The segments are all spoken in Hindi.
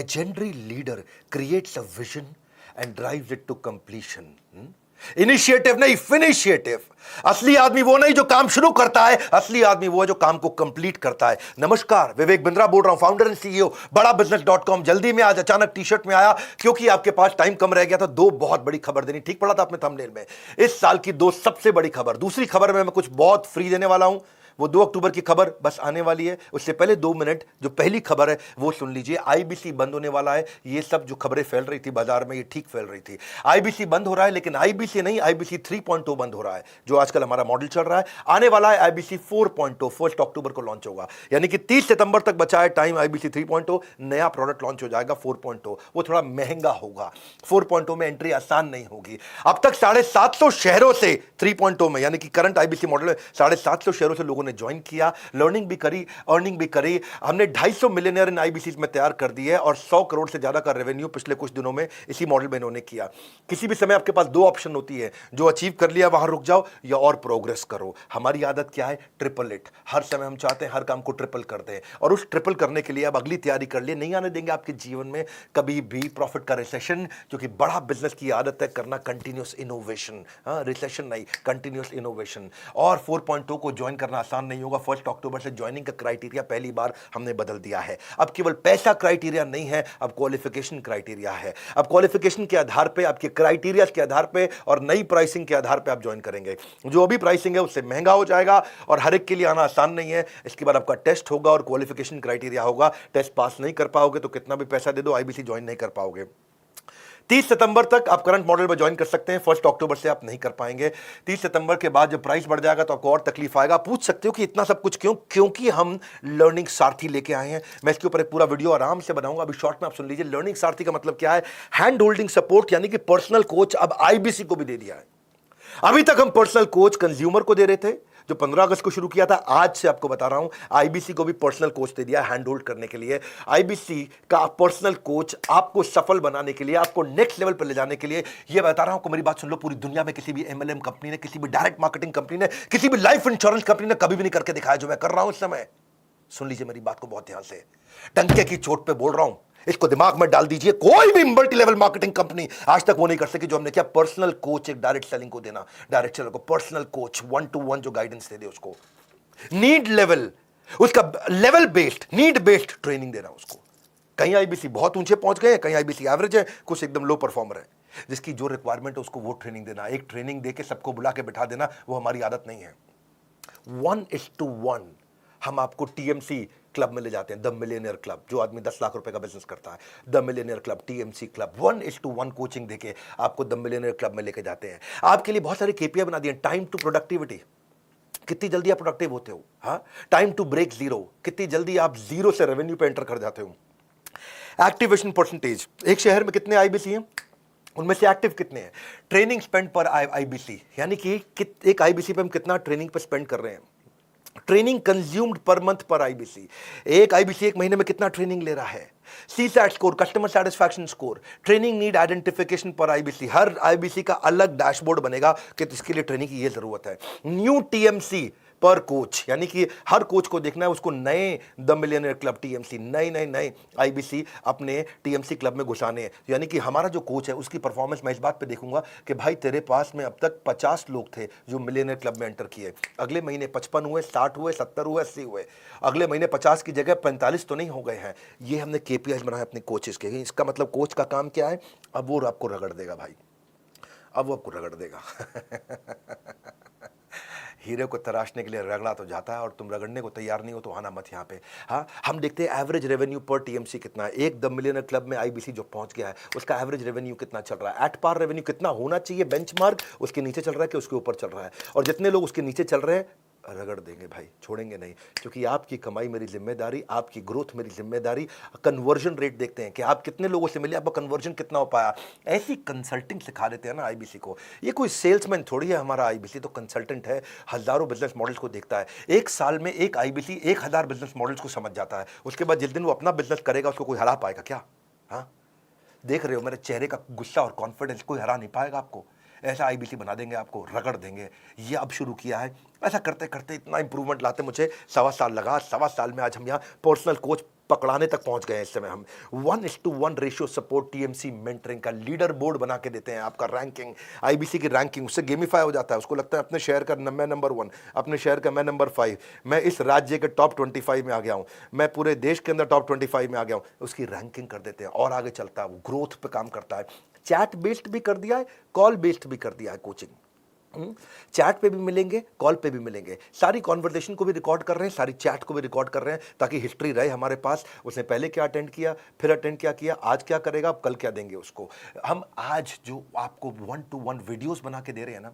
legendary leader creates a vision and drives it to completion. Initiative नहीं, फिनिशिएटिव. असली आदमी वो नहीं जो काम शुरू करता है, असली आदमी वो है जो काम को कंप्लीट करता है. नमस्कार, विवेक बिंद्रा बोल रहा हूं, फाउंडर एंड सीईओ बड़ा बिजनेस.com. जल्दी में आज अचानक टी शर्ट में आया क्योंकि आपके पास टाइम कम रह गया था. दो बहुत बड़ी खबर देनी. ठीक पड़ा था आपने थंबनेल में. इस साल की दो सबसे बड़ी खबर. दूसरी खबर में मैं कुछ बहुत फ्री देने वाला हूं. वो 2 अक्टूबर की खबर बस आने वाली है. उससे पहले 2 मिनट जो पहली खबर है वो सुन लीजिए. आईबीसी बंद होने वाला है. ये सब जो खबरें फैल रही थी बाजार में, ये ठीक फैल रही थी. आईबीसी बंद हो रहा है, लेकिन आईबीसी नहीं, आईबीसी 3.0 बंद हो रहा है, जो आजकल हमारा मॉडल चल रहा है. आने वाला है आईबीसी 4.0. 1 अक्टूबर को लॉन्च होगा, यानी कि 30 सितंबर तक बचा है टाइम. आईबीसी 3.0 नया प्रोडक्ट लॉन्च हो जाएगा. 4.0 वो थोड़ा महंगा होगा. 4.0 में एंट्री आसान नहीं होगी. अब तक 750 शहरों से 3.0 में, यानी कि करंट आईबीसी मॉडल में 750 शहरों से लोगों ने ज्वाइन किया. लर्निंग भी करी, अर्निंग भी करी. हमने 250 मिलियनियर इन आईबीसी में तैयार कर दिए और 100 करोड़ से ज्यादा का रेवेन्यू पिछले कुछ दिनों में इसी मॉडल में इन्होंने किया. किसी भी समय आपके पास 2 ऑप्शन होती है. जो अचीव कर लिया वहां रुक जाओ या और प्रोग्रेस करो. हमारी आदत क्या है? Triple it. हर समय हम चाहते हैं हर काम को ट्रिपल कर दें, और उस ट्रिपल करने के लिए अब अगली तैयारी कर लिए. नहीं आने देंगे आपके जीवन में कभी भी प्रॉफिट का रिसेशन, क्योंकि बड़ा बिजनेस की आदत है करना कंटिन्यूअस इनोवेशन. रिसेशन नहीं, कंटिन्यूअस इनोवेशन. और 4.0 को ज्वाइन करना आसान नहीं होगा. 1 अक्टूबर से ज्वाइनिंग का क्राइटेरिया पहली बार हमने बदल दिया है. अब केवल पैसा क्राइटेरिया नहीं है, अब क्वालिफिकेशन क्राइटेरिया है. अब क्वालिफिकेशन के आधार पे, आपके क्राइटेरिया के आधार पे और नई प्राइसिंग के आधार पे आप ज्वाइन करेंगे. जो अभी प्राइसिंग है उससे महंगा हो जाएगा और हर एक के लिए आना आसान नहीं है. इसके बाद आपका टेस्ट होगा और क्वालिफिकेशन क्राइटेरिया होगा. टेस्ट पास नहीं कर पाओगे तो कितना भी पैसा दे दो आईबीसी ज्वाइन नहीं कर पाओगे. 30 सितंबर तक आप करंट मॉडल में ज्वाइन कर सकते हैं. 1 अक्टूबर से आप नहीं कर पाएंगे. 30 सितंबर के बाद जब प्राइस बढ़ जाएगा तो आपको और तकलीफ आएगा. पूछ सकते हो कि इतना सब कुछ क्यों? क्योंकि हम लर्निंग सारथी लेके आए हैं. मैं इसके ऊपर एक पूरा वीडियो आराम से बनाऊंगा. अभी शॉर्ट में आप सुन लीजिए. लर्निंग सारथी का मतलब क्या है? हैंड होल्डिंग सपोर्ट, यानी कि पर्सनल कोच अब आईबीसी को भी दे दिया है. अभी तक हम पर्सनल कोच कंज्यूमर को दे रहे थे, जो 15 अगस्त को शुरू किया था. आज से आपको बता रहा हूं, आईबीसी को भी पर्सनल कोच दे दिया हैंड होल्ड करने के लिए. आईबीसी का पर्सनल कोच आपको सफल बनाने के लिए, आपको नेक्स्ट लेवल पर ले जाने के लिए. ये बता रहा हूं, मेरी बात सुन लो. पूरी दुनिया में किसी भी एमएलएम कंपनी ने, किसी भी डायरेक्ट मार्केटिंग कंपनी ने, किसी भी लाइफ इंश्योरेंस कंपनी ने कभी भी नहीं करके दिखाया जो मैं कर रहा हूं इस समय. सुन लीजिए मेरी बात को बहुत ध्यान से. डंके की चोट पे बोल रहा हूं, इसको दिमाग में डाल दीजिए. कोई भी मल्टी लेवल मार्केटिंग कंपनी आज तक वो नहीं कर सकी जो हमने किया. पर्सनल कोच एक डायरेक्ट सेलिंग को देना. डायरेक्ट सेलर को पर्सनल कोच 1-to-1 जो गाइडेंस दे दे उसको. नीड लेवल, उसका level based, need based training देना उसको. कहीं आईबीसी बहुत ऊंचे पहुंच गए, कहीं आईबीसी एवरेज है, कुछ एकदम लो परफॉर्मर है. जिसकी जो रिक्वायरमेंट है उसको वो ट्रेनिंग देना. एक ट्रेनिंग देके सबको बुला के बिठा देना, वो हमारी आदत नहीं है. 1:1 हम आपको टीएमसी क्लब में ले जाते हैं. द मिलियनियर क्लब, जो आदमी 10 लाख रुपए का बिजनेस करता है, the millionaire club, TMC club. 1:1 coaching देके आपको द मिलियनियर क्लब में लेके जाते हैं. आपके लिए बहुत सारे केपीआई बना दिए. टाइम टू प्रोडक्टिविटी, कितनी जल्दी आप प्रोडक्टिव होते हो. हाँ, टाइम टू ब्रेक जीरो, कितनी जल्दी आप जीरो से रेवेन्यू पे एंटर कर जाते हो. एक्टिवेशन परसेंटेज, एक शहर में कितने आईबीसी हैं, उनमें से एक्टिव कितने हैं. ट्रेनिंग स्पेंड पर आईबीसी, यानी कि एक आईबीसी पे हम कितना ट्रेनिंग पे स्पेंड कर रहे हैं. ट्रेनिंग कंज्यूम्ड पर मंथ पर आईबीसी, एक आईबीसी एक महीने में कितना ट्रेनिंग ले रहा है. CSAT score, customer satisfaction score, training need identification पर आईबीसी. हर आईबीसी का अलग डैशबोर्ड बनेगा कि इसके लिए ट्रेनिंग की ये जरूरत है. न्यू टीएमसी पर कोच, यानी कि हर कोच को देखना है उसको नए द मिलियनियर क्लब टीएमसी, नए आईबीसी अपने टीएमसी क्लब में घुसाने हैं. यानी कि हमारा जो कोच है उसकी परफॉर्मेंस मैं इस बात पे देखूंगा कि भाई तेरे पास में अब तक 50 लोग थे जो मिलियनियर क्लब में एंटर किए. अगले महीने 55 हुए, 60 हुए, 70 हुए, 80 हुए. अगले महीने 50 की जगह 45 तो नहीं हो गए हैं. ये हमने केपीआई बनाया अपने कोचेस के. इसका मतलब कोच का काम क्या है? अब वो आपको रगड़ देगा भाई, अब वो आपको रगड़ देगा. हीरे को तराशने के लिए रगड़ा तो जाता है और तुम रगड़ने को तैयार नहीं हो तो आना मत यहाँ पे. हाँ, हम देखते हैं एवरेज रेवेन्यू पर टीएमसी कितना है. एक द मिलियनर क्लब में आईबीसी जो पहुंच गया है उसका एवरेज रेवेन्यू कितना चल रहा है. एट पार रेवेन्यू कितना होना चाहिए बेंचमार्क, उसके नीचे चल रहा है कि उसके ऊपर चल रहा है. और जितने लोग उसके नीचे चल रहे हैं रगड़ देंगे भाई, छोड़ेंगे नहीं. क्योंकि आपकी कमाई मेरी जिम्मेदारी, आपकी ग्रोथ मेरी जिम्मेदारी. कन्वर्जन रेट देखते हैं कि आप कितने लोगों से मिले, आपका कन्वर्जन कितना हो पाया. ऐसी कंसल्टिंग सिखा देते हैं ना आईबीसी को. ये कोई सेल्समैन थोड़ी है हमारा आईबीसी, तो कंसल्टेंट है. हजारों बिजनेस मॉडल्स को देखता है. एक साल में एक आईबीसी 1000 बिजनेस मॉडल्स को समझ जाता है. उसके बाद जिस दिन वो अपना बिजनेस करेगा उसको कोई हरा पाएगा क्या? हाँ, देख रहे हो मेरे चेहरे का गुस्सा और कॉन्फिडेंस, कोई हरा नहीं पाएगा आपको. ऐसा आईबीसी बना देंगे आपको, रगड़ देंगे. ये अब शुरू किया है. ऐसा करते करते इतना इंप्रूवमेंट लाते मुझे 1.25 साल लगा. 1.25 साल में आज हम यहाँ पर्सनल कोच पकड़ाने तक पहुंच गए हैं इस समय हम। 1:1 रेशियो सपोर्ट टीएमसी मेंटरिंग का लीडर बोर्ड बना के देते हैं, आपका रैंकिंग, आईबीसी की रैंकिंग उससे गेमिफाई हो जाता है। उसको लगता है अपने शहर का मैं नंबर 1, अपने शहर का मैं नंबर 5, मैं इस राज्य के टॉप 25 में आ गया हूं, मैं पूरे देश के अंदर टॉप 25 में आ गया हूं, उसकी रैंकिंग कर देते हैं और आगे चलता है, वो ग्रोथ पे काम करता है। चैट बेस्ड भी कर दिया है, कॉल बेस्ड भी कर दिया है कोचिंग। चैट पे भी मिलेंगे, कॉल पे भी मिलेंगे, सारी कॉन्वर्सेशन को भी रिकॉर्ड कर रहे हैं, सारी चैट को भी रिकॉर्ड कर रहे हैं, ताकि हिस्ट्री रहे हमारे पास, उसने पहले क्या अटेंड किया, फिर अटेंड क्या किया, आज क्या करेगा, अब कल क्या देंगे उसको। हम आज जो आपको 1-to-1 वीडियोस बना के दे रहे हैं ना,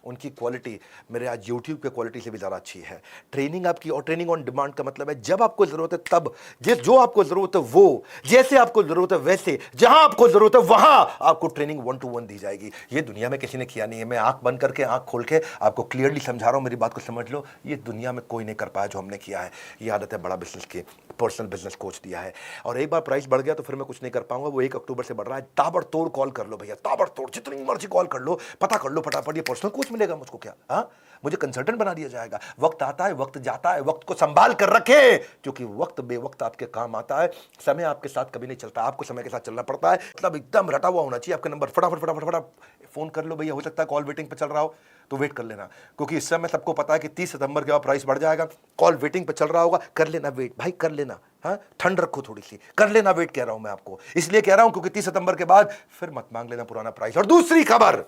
उनकी क्वालिटी मेरे आज यूट्यूब के क्वालिटी से भी ज़्यादा अच्छी है। ट्रेनिंग आपकी, और ट्रेनिंग ऑन डिमांड का मतलब है जब आपको ज़रूरत है तब, जो आपको ज़रूरत है वो, जैसे आपको ज़रूरत है वैसे, जहां आपको ज़रूरत है वहां आपको ट्रेनिंग 1-to-1 दी जाएगी। ये दुनिया में किसी ने किया नहीं है। मैं आंख बंद करके, आंख खोल के आपको क्लियरली समझा रहा हूं, मेरी बात को समझ लो। ये दुनिया में कोई नहीं कर पाया जो हमने किया है। ये आदत है बड़ा बिजनेस की, पर्सनल बिजनेस कोच दिया है। और एक बार प्राइस बढ़ गया तो फिर मैं कुछ नहीं कर पाऊंगा। वो 1 अक्टूबर से बढ़ रहा है। ताबड़तोड़ कॉल कर लो भैया, ताबड़तोड़, जितनी मर्जी कॉल कर लो, पता कर लो फटाफट, ये पर्सनल कोच मिलेगा मुझको क्या? हाँ, मुझे कंसल्टेंट बना दिया जाएगा। वक्त आता है, वक्त जाता है, वक्त को संभाल कर रखे, क्योंकि वक्त बेवक्त आपके काम आता है। समय आपके साथ कभी नहीं चलता, आपको समय के साथ चलना पड़ता है। मतलब एकदम रटा हुआ होना चाहिए आपका नंबर। फटाफट फटाफट फटाफट फोन कर लो भैया। हो सकता है कॉल वेटिंग पे चल रहा हो तो वेट कर लेना, क्योंकि इस समय सबको पता है कि 30 सितंबर के बाद प्राइस बढ़ जाएगा। कॉल वेटिंग पे चल रहा होगा, कर लेना वेट भाई, कर लेना। हाँ, ठंड रखो थोड़ी सी, कर लेना वेट। कह रहा हूं मैं आपको, इसलिए कह रहा हूं क्योंकि 30 सितंबर के बाद फिर मत मांग लेना पुराना प्राइस। और दूसरी खबर,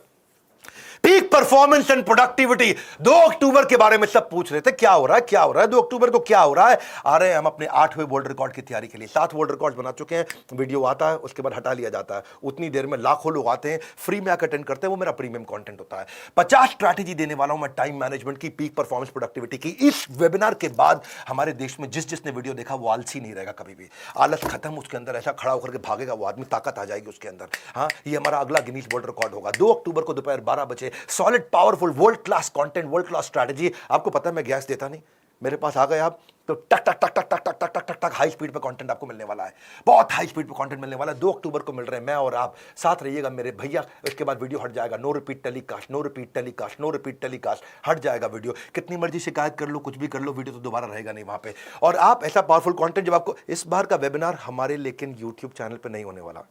पीक परफॉर्मेंस एंड प्रोडक्टिविटी। 2 अक्टूबर के बारे में सब पूछ रहे थे, क्या हो रहा है, क्या हो रहा है 2 अक्टूबर को, क्या हो रहा है। आ रहे हैं हम अपने 8वें वर्ल्ड रिकॉर्ड की तैयारी के लिए। 7 वर्ल्ड रिकॉर्ड बना चुके हैं। वीडियो आता है, उसके बाद हटा लिया जाता है। उतनी देर में लाखों लोग आते हैं, फ्री में आकर अटेंड करते हैं। वो मेरा प्रीमियम कंटेंट होता है। 50 स्ट्रैटेजी देने वाला हूं मैं टाइम मैनेजमेंट की, पीक परफॉर्मेंस प्रोडक्टिविटी की। इस वेबिनार के बाद हमारे देश में जिसने वीडियो देखा वो आलसी नहीं रहेगा कभी भी। आलस खत्म, उसके अंदर ऐसा खड़ा होकर के भागेगा वो आदमी, ताकत आ जाएगी उसके अंदर। हाँ, ये हमारा अगला गिनीज वर्ल्ड रिकॉर्ड होगा 2 अक्टूबर को दोपहर 12 बजे। Solid, powerful, world class content, world class strategy. आपको पता है मैं गैस देता नहीं, मेरे पास आ गए आप तो टक टक टक टक टक टक टक टक टक हाई स्पीड पे कंटेंट आपको मिलने वाला है। बहुत हाई स्पीड पे कंटेंट मिलने वाला है। 2 अक्टूबर को मिल रहे हैं, मैं और आप साथ रहिएगा मेरे भैया। इसके बाद वीडियो हट जाएगा, no repeat telecast, no repeat telecast, no repeat telecast, हट जाएगा वीडियो। कितनी मर्जी शिकायत कर लो, कुछ भी कर लो, वीडियो तो दोबारा रहेगा नहीं वहां पे। और आप ऐसा पावरफुल कंटेंट जब आपको, इस बार का वेबिनार हमारे लेकिन यूट्यूब चैनल पर नहीं होने वाला।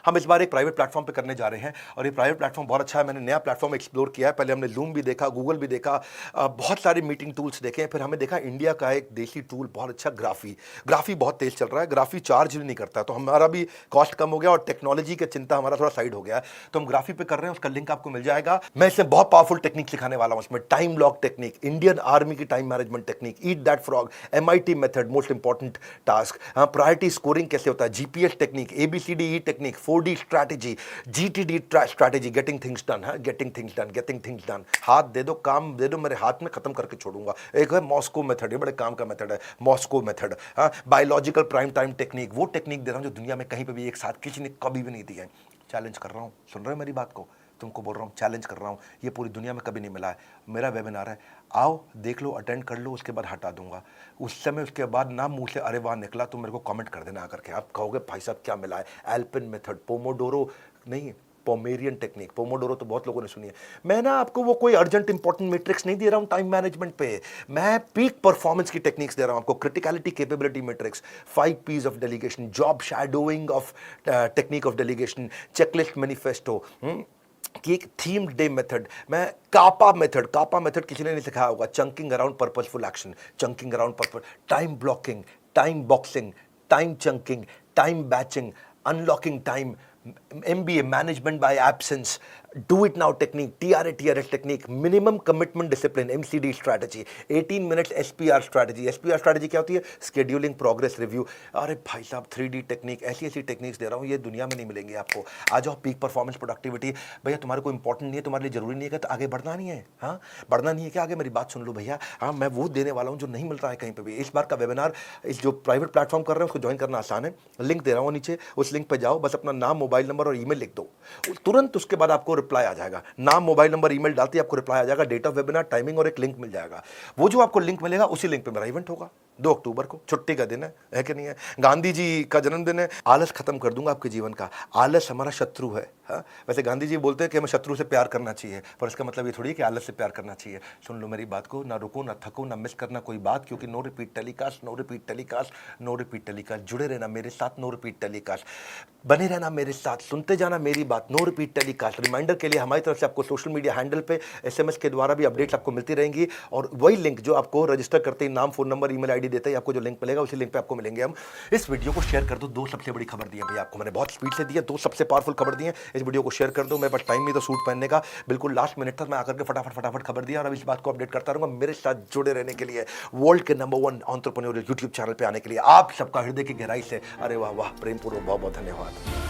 हम इस बार एक प्राइवेट प्लेटफॉर्म पे करने जा रहे हैं, और ये प्राइवेट प्लेटफॉर्म बहुत अच्छा है। मैंने नया प्लेटफॉर्म एक्सप्लोर किया है। पहले हमने जूम भी देखा, गूगल भी देखा, बहुत सारे मीटिंग टूल्स देखे। फिर हमें देखा इंडिया का एक देसी टूल बहुत अच्छा, ग्राफी बहुत तेज चल रहा है। ग्राफी चार्ज भी नहीं करता, तो हमारा भी कॉस्ट कम हो गया और टेक्नोलॉजी की चिंता हमारा थोड़ा साइड हो गया है। तो हम ग्राफी पे कर रहे हैं, उसका लिंक आपको मिल जाएगा। मैं इसमें बहुत पावरफुल टेक्निक सिखाने वाला हूं। इसमें time lock technique, Indian army की time management technique, eat that frog, MIT method, most important task, priority scoring कैसे होता है, GPS technique, ABCDE technique, 4D strategy, GTD strategy, getting things done है, getting things done, getting things done. हाथ दे दो, काम दे दो, मेरे हाथ में खत्म करके छोड़ूंगा। एक है मॉस्को मेथड, ये बड़े काम का मेथड है, मॉस्को मेथड। हाँ, बायोलॉजिकल प्राइम टाइम टेक्निक, वो टेक्निक दे रहा हूं जो दुनिया में कहीं पे भी एक साथ किसी ने कभी भी नहीं दी है। चैलेंज कर रहा हूं, सुन रहे हो मेरी बात को? तुमको बोल रहा हूँ, चैलेंज कर रहा हूँ, ये पूरी दुनिया में कभी नहीं मिला है। मेरा वेबिनार है, आओ देख लो, अटेंड कर लो, उसके बाद हटा दूंगा। उस समय उसके बाद ना मुंह से अरे वाह निकला तो मेरे को कमेंट कर देना आकर के। आप कहोगे भाई साहब क्या मिला है? एल्पिन मेथड, पोमोडोरो नहीं, पोमेरियन टेक्निक। पोमोडोरो तो बहुत लोगों ने सुनी है। मैं ना आपको वो कोई अर्जेंट इंपॉर्टेंट मैट्रिक्स नहीं दे रहा हूं टाइम मैनेजमेंट पे, मैं पीक परफॉर्मेंस की टेक्निक्स दे रहा हूं आपको। Criticality capability matrix, 5 P's of delegation, job shadowing of technique of delegation, checklist manifesto कि एक थीम डे मेथड, मैं कापा मेथड किसी ने नहीं सिखाया होगा। Chunking around purposeful action, chunking around purpose, time blocking, time boxing, time chunking, time batching, unlocking time, MBA management by absence, do it now technique, TRS technique, minimum commitment discipline, MCD strategy, 18 minutes SPR strategy. SPR strategy क्या होती है? Scheduling, progress review. अरे भाई साहब 3D टेक्निक, ऐसी टेक्निक्स दे रहा हूँ, ये दुनिया में नहीं मिलेंगी आपको। आ जाओ, पीक परफॉर्मेंस प्रोडक्टिविटी। भैया तुम्हारे को इंपॉर्टेंट नहीं है, तुम्हारे लिए जरूरी नहीं है कि तो आगे बढ़ना नहीं है। हाँ, बढ़ना नहीं है क्या? आगे मेरी बात सुन लो भैया। हाँ, मैं वो देने वाला हूँ जो नहीं मिल रहा है कहीं पर भी। इस बार का वेबिनार, इस जो प्राइवेट प्लेटफॉर्म कर रहे हैं उसको ज्वाइन करना आसान है। लिंक दे रहा हूँ नीचे, उस लिंक पर जाओ, बस अपना नाम, मोबाइल नंबर और ईमेल लिख दो, तुरंत उसके बाद आपको रिप्लाई आ जाएगा। नाम, मोबाइल नंबर, ईमेल डालते ही आपको रिप्लाई आ जाएगा, डेट ऑफ वेबिनार, टाइमिंग और एक लिंक मिल जाएगा। वो जो आपको लिंक मिलेगा उसी लिंक पे मेरा इवेंट होगा। 2 अक्टूबर को छुट्टी का दिन है कि नहीं है? गांधी जी का जन्मदिन है। आलस खत्म कर दूंगा आपके जीवन का। आलस हमारा शत्रु है। हाँ, वैसे गांधी जी बोलते हैं कि हमें शत्रु से प्यार करना चाहिए, पर इसका मतलब ये थोड़ी है कि आलस से प्यार करना चाहिए। सुन लो मेरी बात को, ना रुको, ना थको, ना मिस करना कोई बात, क्योंकि no repeat telecast, no repeat telecast, no repeat telecast. जुड़े रहना मेरे साथ, नो रिपीट टेलीकास्ट। बने रहना मेरे साथ, सुनते जाना मेरी बात, नो रिपीट टेलीकास्ट। रिमाइंडर के लिए हमारी तरफ से आपको सोशल मीडिया हैंडल पे SMS के द्वारा भी अपडेट्स आपको मिलती रहेंगी, और वही लिंक जो आपको रजिस्टर करते ही नाम, फोन नंबर, ईमेल आईडी देते ही आपको जो लिंक मिलेगा, उसी लिंक पे आपको मिलेंगे हम। इस वीडियो को शेयर कर दो। 2 सबसे बड़ी खबर दी है भैया आपको मैंने, बहुत स्पीड से दी है। 2 सबसे पावरफुल खबर दी है, इस वीडियो को शेयर कर दो। मेरे पास टाइम नहीं तो सूट पहनने का, बिल्कुल लास्ट मिनट तक मैं आकर के फटाफट खबर दिया, और अब इस बात को अपडेट करता रहूंगा। मेरे साथ जुड़े रहने के लिए, वर्ल्ड के नंबर 1 एंटरप्रेन्योरियल यूट्यूब चैनल पे आने के लिए आप सबका हृदय की गहराई से अरे वाह वाह प्रेमपूर्वक बहुत बहुत धन्यवाद।